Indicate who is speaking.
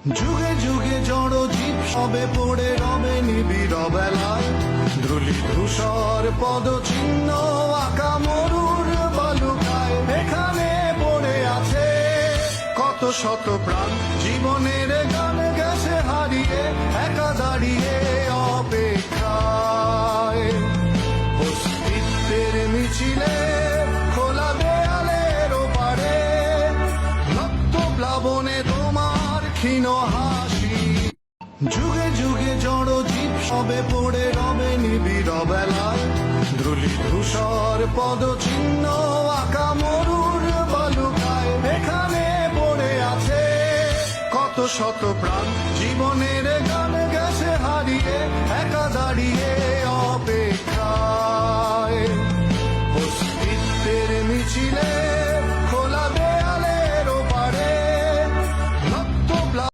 Speaker 1: যুগে যুগে জড় জীব সবে পড়ে রবে নিবিড় বেলায়, ধুলি ধূসর পদ চিহ্ন আঁকা মরুর বালুকায়। এখানে পড়ে আছে কত শত প্রাণ, জীবনের গান গেছে হারিয়ে, একা দাঁড়িয়ে অপেক্ষায়। অস্তিত্বের মিছিলে খোলা দেয়ালের ওপারে, রক্ত প্লাবনে তোমার ক্ষীণ হাসি। যুগে যুগে জড় জীব সবে পড়ে রবে নিবিড় বেলায়, ধুলি ধূসর পদ চিহ্ন আঁকা মরুর বালুকায়। এখানে পড়ে আছে কত শত প্রাণ, জীবনের গান গেছে হারিয়ে, একা দাঁড়িয়ে